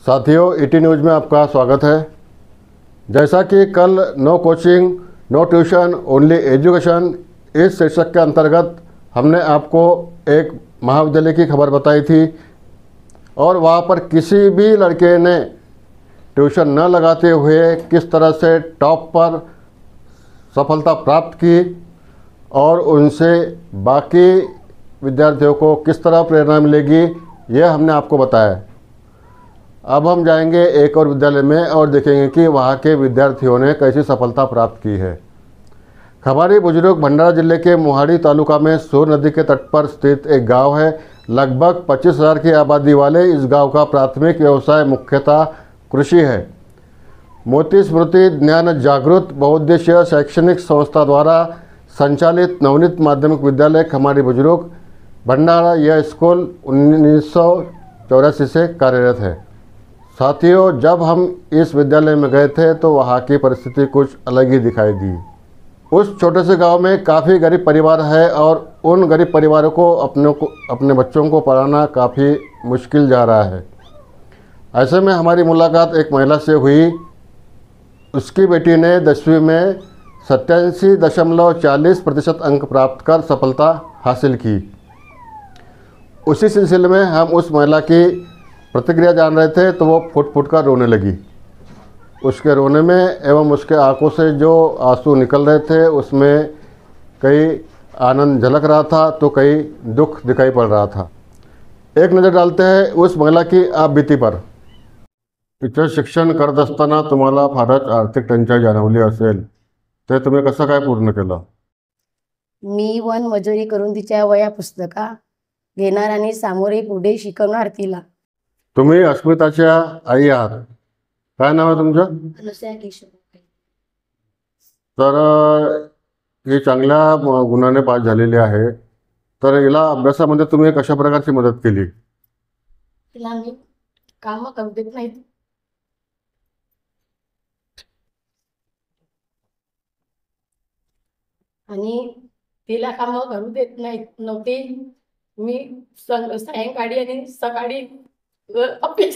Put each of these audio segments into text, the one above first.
साथियों, ET news में आपका स्वागत है। जैसा कि कल no coaching no tuition only education इस शीर्षक के अंतर्गत हमने आपको एक महाविद्यालय की खबर बताई थी और वहाँ पर किसी भी लड़के ने ट्यूशन न लगाते हुए किस तरह से टॉप पर सफलता प्राप्त की और उनसे बाकी विद्यार्थियों को किस तरह प्रेरणा मिलेगी, यह हमने आपको बताया। अब हम जाएंगे एक और विद्यालय में और देखेंगे कि वहाँ के विद्यार्थियों ने कैसी सफलता प्राप्त की है। खमारी बुजुर्ग भंडारा जिले के मोहाड़ी तालुका में सोर नदी के तट पर स्थित एक गांव है। लगभग 25,000 की आबादी वाले इस गांव का प्राथमिक व्यवसाय मुख्यतः कृषि है। मोती स्मृति ज्ञान जागृत बहुउद्देशीय शैक्षणिक संस्था द्वारा संचालित नवनीत माध्यमिक विद्यालय खमारी बुजुर्ग भंडारा यह स्कूल 1984 से कार्यरत है। साथियों, जब हम इस विद्यालय में गए थे तो वहाँ की परिस्थिति कुछ अलग ही दिखाई दी। उस छोटे से गांव में काफ़ी गरीब परिवार है और उन गरीब परिवारों को अपने बच्चों को पढ़ाना काफ़ी मुश्किल जा रहा है। ऐसे में हमारी मुलाकात एक महिला से हुई। उसकी बेटी ने 10वीं में 87.40% अंक प्राप्त कर सफलता हासिल की। उसी सिलसिले में हम उस महिला की प्रतिक्रिया जान रहे थे तो वो फुट फुट कर रोने लगी। उसके रोने में एवं उसके आंखों से जो आंसू निकल रहे थे उसमें कई आनंद झलक रहा था तो कई दुख दिखाई पड़ रहा था। एक नज़र डालते हैं उस महिला की आप बीती पर। इथं शिक्षण करत असताना तुम्हाला फारच आर्थिक टंचाई जाणवली असेल, ते तुम्ही कसं काय पूर्ण केलं? मी वन मजुरी करून तिच्या वया पुस्तका घेणार आणि सामोरे पुढे शिकवणार तिला। तुम्ही अस्मिताच्या आई आहात, काय नाव आहे तुमचं? अनुसया केशव। तर ही चांगल्या गुणाने पास झालेली आहे, तर हिला अभ्यासामध्ये तुम्ही कशा प्रकारची मदत केली? तिला मी काम करू देत नाही आणि तिला काम करू देत नव्हते। मी सायंकाळी आणि सकाळी अभ्यास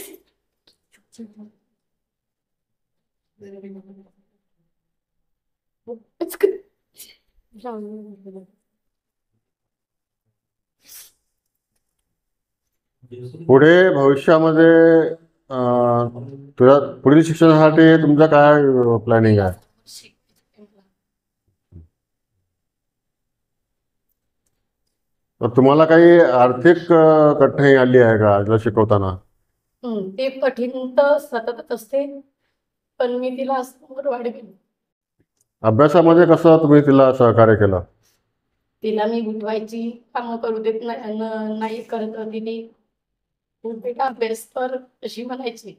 पुढे भविष्यामध्ये तुला पुढील शिक्षणासाठी तुमचं काय प्लॅनिंग आहे? तर तुम्हाला काही आर्थिक कठीणाई आली आहे का तिला शिकवताना? ते कठीण तर सततच असते, पण मी तिला समोर वाढवेन। अभ्यासामध्ये कसं तुम्ही तिला सहकार्य केलं? तिला मी उठवायची, काम करू देत नाही करत तिने बेटा अभ्यास कर अशी म्हणायची।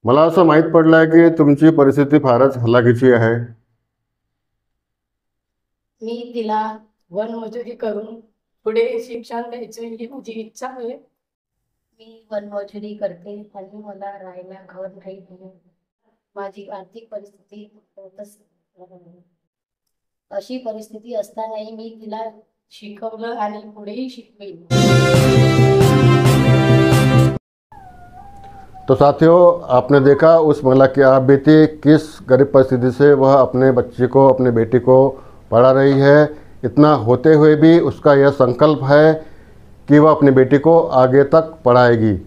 मला असं माहीत पडलंय की तुमची परिस्थिती फारच हलाखीची आहे। मी तिला वन मजुरी करून पुढे शिक्षण द्यायचे ही माझी इच्छा आहे। मी वन मजुरी करते आणि मला राहायला घर नाही। माझी आर्थिक परिस्थिती अशी परिस्थिती असतानाही मी तिला शिकवलं आणि पुढेही शिकवेन। तो साथियों, आपने देखा उस महिला की आप बीती, किस गरीब परिस्थिति से वह अपने बच्ची को, अपनी बेटी को पढ़ा रही है। इतना होते हुए भी उसका यह संकल्प है कि वह अपनी बेटी को आगे तक पढ़ाएगी।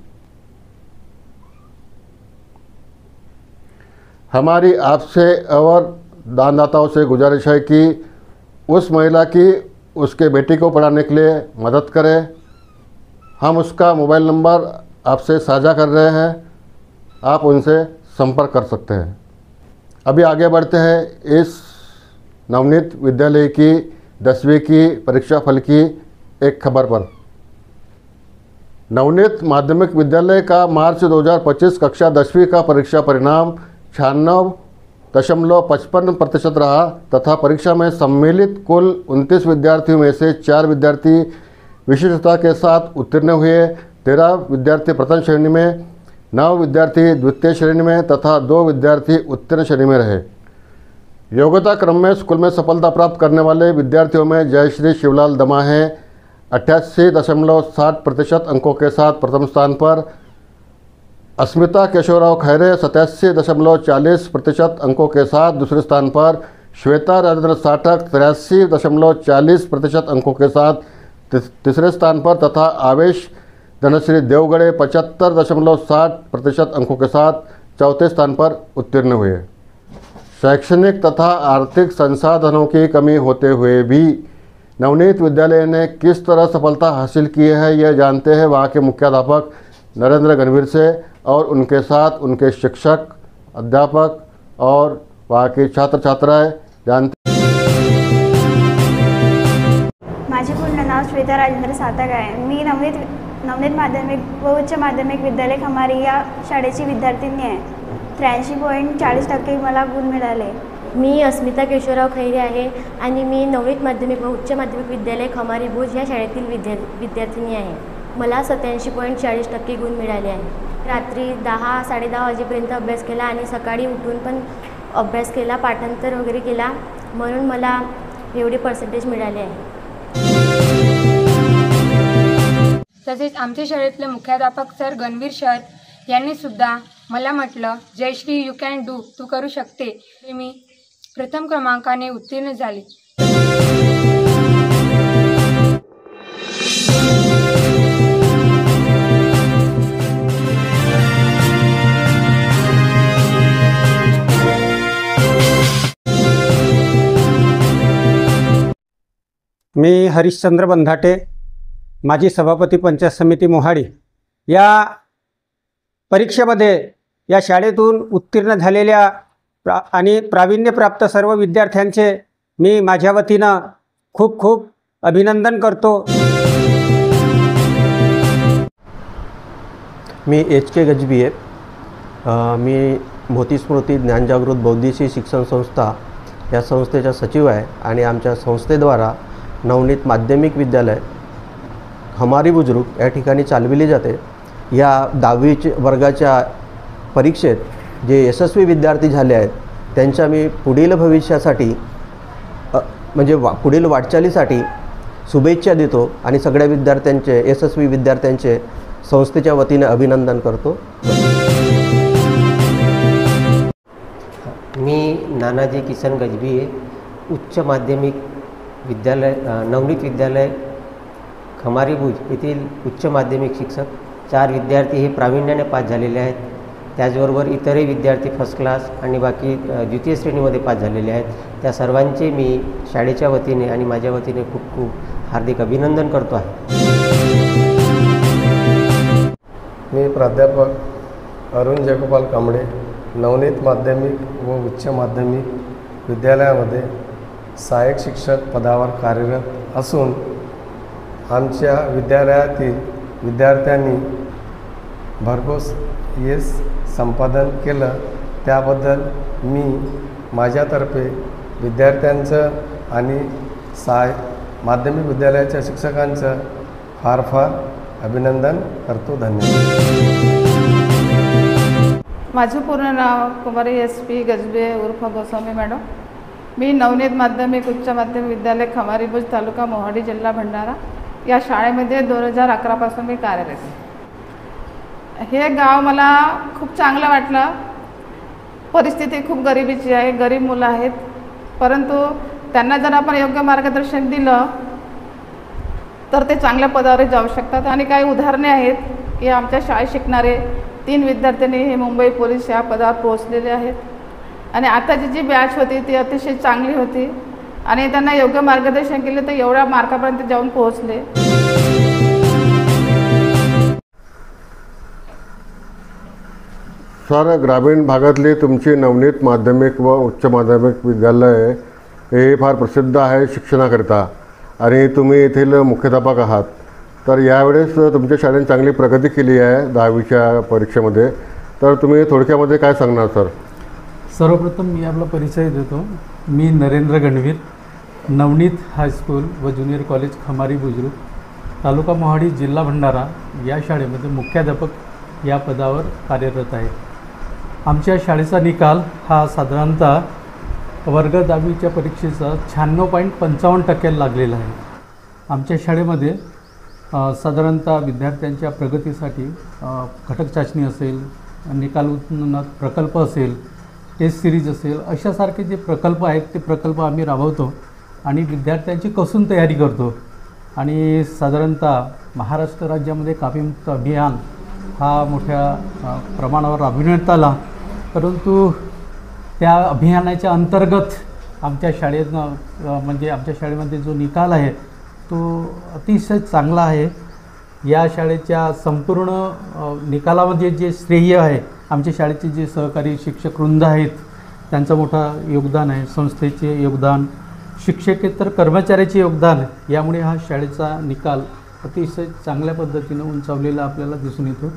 हमारी आपसे और दानदाताओं से गुजारिश है कि उस महिला की उसके बेटी को पढ़ाने के लिए मदद करें। हम उसका मोबाइल नंबर आपसे साझा कर रहे हैं, आप उनसे संपर्क कर सकते हैं। अभी आगे बढ़ते हैं इस नवनीत विद्यालय की 10वीं की परीक्षा फल की एक खबर पर। नवनीत माध्यमिक विद्यालय का मार्च 2025 कक्षा 10वीं का परीक्षा परिणाम 96.55% रहा तथा परीक्षा में सम्मिलित कुल 29 विद्यार्थियों में से 4 विद्यार्थी विशिष्टता के साथ उत्तीर्ण हुए। 13 विद्यार्थी प्रथम श्रेणी में, 9 विद्यार्थी द्वितीय श्रेणी में तथा 2 विद्यार्थी उत्तीर्ण श्रेणी में रहे। योग्यता क्रम में स्कूल में सफलता प्राप्त करने वाले विद्यार्थियों में जयश्री शिवलाल दमा हैं 88.60% अंकों के साथ प्रथम स्थान पर। अस्मिता केशवराव खैरे 87.40% अंकों के साथ दूसरे स्थान पर, श्वेता राजेंद्र साठक 83.40% अंकों के साथ तीसरे स्थान पर तथा आवेश धनश्री देवगढ़े 75.60% अंकों के साथ चौथे स्थान पर उत्तीर्ण हुए। शैक्षणिक तथा आर्थिक संसाधनों की कमी होते हुए भी नवनीत विद्यालय ने किस तरह सफलता हासिल की है, यह जानते हैं वहाँ के मुख्याध्यापक नरेंद्र गणवीर से और उनके साथ उनके शिक्षक, अध्यापक और वहाँ की छात्र छात्राएँ जानते। माझे पूर्ण नाव श्वेता राजेंद्र साठक आहे। मी नवनीत माध्यमिक व उच्च माध्यमिक विद्यालय खमारी या शाळेची विद्यार्थिनी आहे। 83.40% मला गुण मिळाले। मी अस्मिता केशवराव खैरे आहे आणि मी नवनीत माध्यमिक व उच्च माध्यमिक विद्यालय खमारी भुज या शाळेतील विद्यार्थिनी आहे। मला 87.40% गुण मिळाले आहे। रात्री 10-10:30 वाजेपर्यंत अभ्यास केला आणि सकाळी उठून पण अभ्यास केला, पाठांतर वगैरे केला, म्हणून मला एवढे पर्सेंटेज मिळाले आहे। तसेच आमच्या शाळेतले मुख्याध्यापक सर गणवीर सर यांनी सुद्धा मला म्हटलं, जयश्री यू कॅन डू, तू करू शकते। मी प्रथम क्रमांकाने उत्तीर्ण झाले। मी हरिश्चंद्र बंधाटे, माजी सभापती पंचायत समिती मोहाडी। या परीक्षेमध्ये या शाळेतून उत्तीर्ण झालेल्या आणि प्रावीण्यप्राप्त सर्व विद्यार्थ्यांचे मी माझ्या वतीनं खूप खूप अभिनंदन करतो। मी HK गजबीये, मी मोती स्मृती ज्ञानजागृत बौद्धिशी शिक्षण संस्था या संस्थेचा सचिव आहे आणि आमच्या संस्थेद्वारा नवनीत माध्यमिक विद्यालय हमारी बुजुर्ग या ठिकाणी चालविली जाते। या 10वी वर्गाच्या परीक्षेत जे यशस्वी विद्यार्थी झाले आहेत त्यांच्या मी पुढील भविष्यासाठी म्हणजे पुढील वाटचालीसाठी शुभेच्छा देतो आणि सगळ्या विद्यार्थ्यांचे, यशस्वी विद्यार्थ्यांचे संस्थेच्या वतीने अभिनंदन करतो। मी नानाजी किसन गजबीये, उच्च माध्यमिक विद्यालय नवनीत विद्यालय खमारी भुज येथील उच्च माध्यमिक शिक्षक। 4 विद्यार्थी हे प्रावीण्याने पास झालेले आहेत। त्याचबरोबर इतरही विद्यार्थी फर्स्ट क्लास आणि बाकी द्वितीय श्रेणीमध्ये पास झालेले आहेत। त्या सर्वांचे मी शाळेच्या वतीने आणि माझ्या वतीने खूप खूप हार्दिक अभिनंदन करतो आहे। मी प्राध्यापक अरुण जयगोपाल कांबळे, नवनीत माध्यमिक व उच्च माध्यमिक विद्यालयामध्ये सहाय्यक शिक्षक पदावर कार्यरत असून आमच्या विद्यालयातील विद्यार्थ्यांनी भरघोस यश संपादन केलं, त्याबद्दल मी माझ्यातर्फे विद्यार्थ्यांचं आणि माध्यमिक विद्यालयाच्या शिक्षकांचं फार फार अभिनंदन करतो। धन्यवाद। माझं पूर्ण नाव कुमारी SP गजबे उर्फ गोस्वामी मॅडम। मी नवनीत माध्यमिक उच्च माध्यमिक विद्यालय खमारी भुज तालुका मोहाडी जिल्हा भंडारा या शाळेमध्ये 2011 पासून मी कार्यरत आहे। हे गाव मला खूप चांगलं वाटलं। परिस्थिती खूप गरिबीची आहे, गरीब मुलं आहेत, परंतु त्यांना जर आपण योग्य मार्गदर्शन दिलं तर ते चांगल्या पदावर जाऊ शकतात। आणि काही उदाहरणे आहेत की आमच्या शाळेत शिकणारे 3 विद्यार्थ्यांनी हे मुंबई पोलीस या पदावर पोहोचलेले आहेत आणि आताची जी बॅच होती ती अतिशय चांगली होती आणि त्यांना योग्य मार्गदर्शन केले तर एवढ्या मार्कापर्यंत जाऊन पोहोचले। सर, ग्रामीण भागातली तुमची नवनीत माध्यमिक व उच्च माध्यमिक विद्यालय हे फार प्रसिद्ध आहे शिक्षणाकरिता आणि तुम्ही येथील मुख्याध्यापक आहात, तर यावेळेस तुमच्या शाळेने चांगली प्रगती केली आहे 10वीच्या परीक्षेमध्ये, तर तुम्ही थोडक्यामध्ये काय सांगणार सर? सर्वप्रथम मी आपला परिचय देतो। मी नरेंद्र गणवीर, नवनीत हायस्कूल व ज्युनियर कॉलेज खमारी बुजुर्ग तालुका मोहाडी जिल्हा भंडारा या शाळेमध्ये मुख्याध्यापक या पदावर कार्यरत आहे। आमच्या शाळेचा निकाल हा साधारणतः वर्ग 10वीच्या परीक्षेचा 96.55% लागलेला आहे। आमच्या शाळेमध्ये साधारणतः विद्यार्थ्यांच्या प्रगतीसाठी घटक चाचणी असेल, निकाल उत्पन्नात प्रकल्प असेल, टेस्ट सिरीज असेल, अशासारखे जे प्रकल्प आहेत ते प्रकल्प आम्ही राबवतो आणि विद्यार्थ्यांची कसून तयारी करतो. आणि साधारणतः महाराष्ट्र राज्यामध्ये कापीमुक्त अभियान हा मोठ्या प्रमाणावर राबविण्यात आला, परंतु त्या अभियानाच्या अंतर्गत आमच्या म्हणजे आमच्या शाळेमध्ये जो निकाल आहे तो अतिशय चांगला आहे. या शाळेच्या संपूर्ण निकालामध्ये जे श्रेय आहे आमच्या शाळेचे जे सहकारी शिक्षकवृंद आहेत त्यांचं मोठं योगदान आहे. संस्थेचे योगदान, शिक्षकेतर कर्मचाऱ्याचे योगदान, यामुळे हा शाळेचा निकाल अतिशय चांगल्या पद्धतीनं उंचावलेला आपल्याला दिसून येतो.